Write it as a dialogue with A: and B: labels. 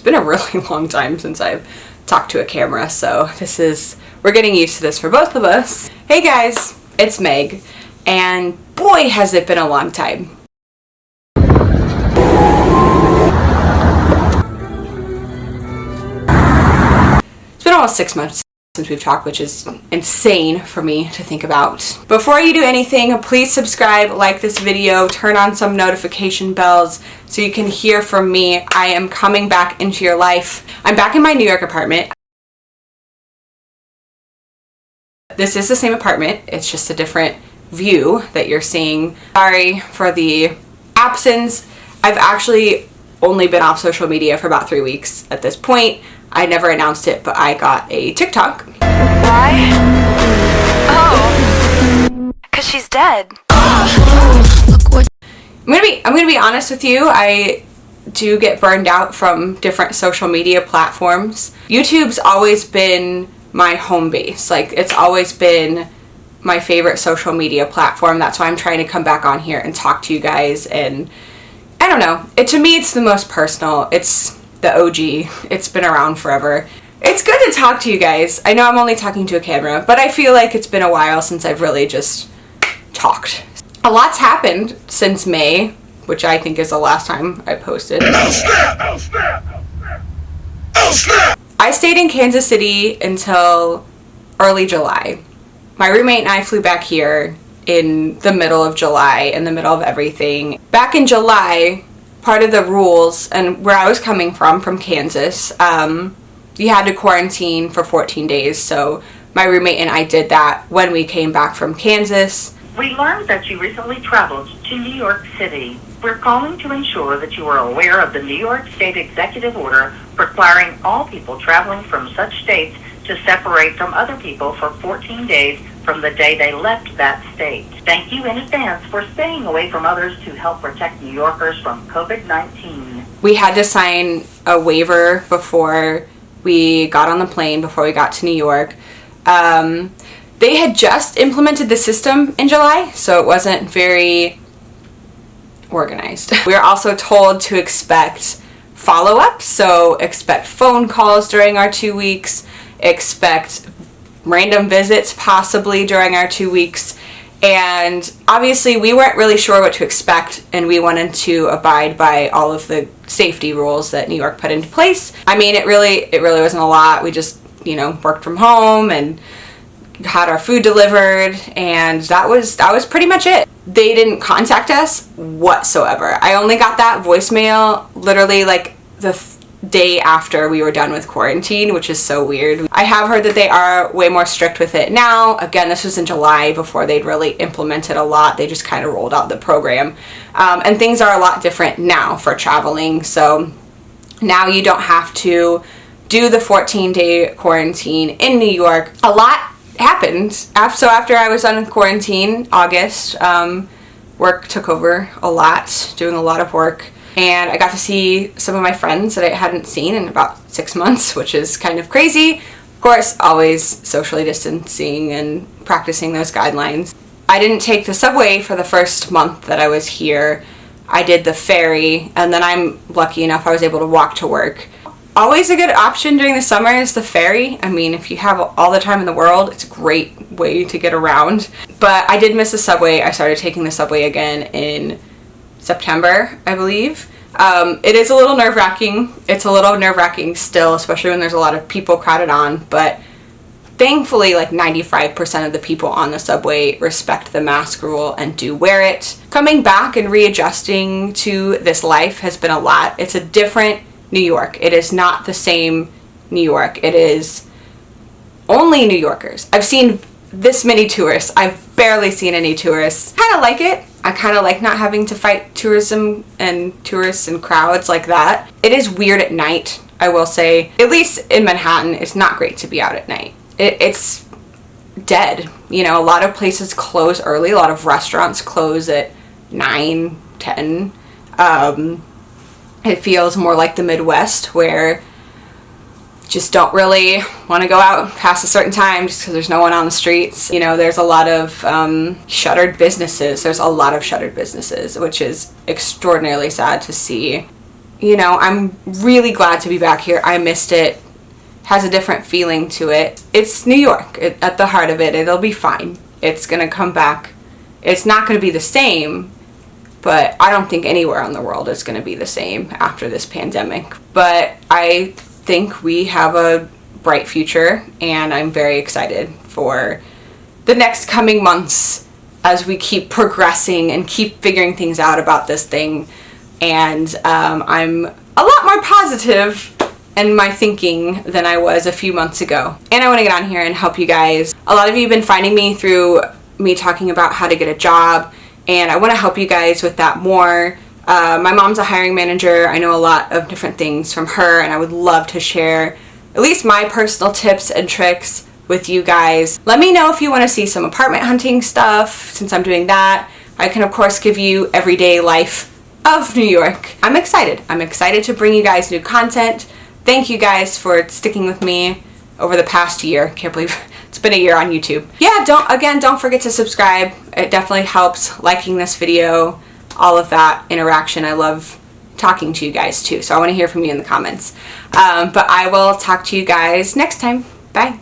A: been a really long time since I've talked to a camera, so we're getting used to this for both of us. Hey guys, it's Meg, and boy has it been a long time. It's been almost 6 months since we've talked, which is insane for me to think about. Before you do anything, please subscribe, like this video, turn on some notification bells so you can hear from me. I am coming back into your life. I'm back in my New York apartment. This is the same apartment, it's just a different view that you're seeing. Sorry for the absence. I've actually only been off social media for about 3 weeks at this point. I never announced it, but I got a TikTok.
B: Why? Oh, 'cause she's dead.
A: I'm gonna be honest with you. I do get burned out from different social media platforms. YouTube's always been my home base. Like, it's always been my favorite social media platform. That's why I'm trying to come back on here and talk to you guys. And I don't know. To me, it's the most personal. It's the OG. It's been around forever. It's good to talk to you guys. I know I'm only talking to a camera, but I feel like it's been a while since I've really just talked. A lot's happened since May, which I think is the last time I posted.
C: Oh snap! Oh snap! Oh snap!
A: I stayed in Kansas City until early July. My roommate and I flew back here in the middle of July, in the middle of everything. Back in July, part of the rules, and where I was coming from Kansas, you had to quarantine for 14 days. So my roommate and I did that when we came back from Kansas.
D: We learned that you recently traveled to New York City. We're calling to ensure that you are aware of the New York State Executive Order requiring all people traveling from such states to separate from other people for 14 days from the day they left that state. Thank you in advance for staying away from others to help protect New Yorkers from COVID-19.
A: We had to sign a waiver before we got on the plane, before we got to New York. They had just implemented the system in July, so it wasn't very organized. We were also told to expect follow-up, so expect phone calls during our 2 weeks, expect random visits possibly during our 2 weeks, and obviously we weren't really sure what to expect, and we wanted to abide by all of the safety rules that New York put into place. I mean, it really wasn't a lot. We just, worked from home and had our food delivered, and that was pretty much it. They didn't contact us whatsoever. I only got that voicemail literally like the day after we were done with quarantine, which is so weird. I have heard that they are way more strict with it now. Again, this was in July before they'd really implemented a lot. They just kind of rolled out the program. And things are a lot different now for traveling. So now you don't have to do the 14-day quarantine in New York. A lot happened. So after I was done with quarantine, August, work took over a lot, doing a lot of work. And I got to see some of my friends that I hadn't seen in about 6 months, which is kind of crazy. Of course, always socially distancing and practicing those guidelines. I didn't take the subway for the first month that I was here. I did the ferry, and then I'm lucky enough I was able to walk to work. Always a good option during the summer is the ferry. I mean, if you have all the time in the world, it's a great way to get around. But I did miss the subway. I started taking the subway again in September, I believe. It is a little nerve-wracking. It's a little nerve-wracking still, especially when there's a lot of people crowded on, but thankfully like 95% of the people on the subway respect the mask rule and do wear it. Coming back and readjusting to this life has been a lot. It's a different New York. It is not the same New York. It is only New Yorkers. I've seen this many tourists. I've barely seen any tourists. Kind of like it. I kind of like not having to fight tourism and tourists and crowds like that. It is weird at night, I will say. At least in Manhattan, it's not great to be out at night. It's dead. A lot of places close early. A lot of restaurants close at 9, 10. It feels more like the Midwest, where just don't really want to go out past a certain time just because there's no one on the streets. There's a lot of shuttered businesses. There's a lot of shuttered businesses, which is extraordinarily sad to see. you know, I'm really glad to be back here. I missed it. Has a different feeling to it. It's New York. At the heart of it, it'll be fine. It's gonna come back. It's not gonna be the same, but I don't think anywhere in the world is gonna be the same after this pandemic. But I think we have a bright future, and I'm very excited for the next coming months as we keep progressing and keep figuring things out about this thing. And I'm a lot more positive in my thinking than I was a few months ago. And I want to get on here and help you guys. A lot of you have been finding me through me talking about how to get a job, and I want to help you guys with that more. My mom's a hiring manager. I know a lot of different things from her, and I would love to share at least my personal tips and tricks with you guys. Let me know if you want to see some apartment hunting stuff, since I'm doing that. I can of course give you everyday life of New York. I'm excited. I'm excited to bring you guys new content. Thank you guys for sticking with me over the past year. Can't believe it's been a year on YouTube. Yeah, don't forget to subscribe. It definitely helps, liking this video, all of that interaction. I love talking to you guys too, so I want to hear from you in the comments. But I will talk to you guys next time. Bye.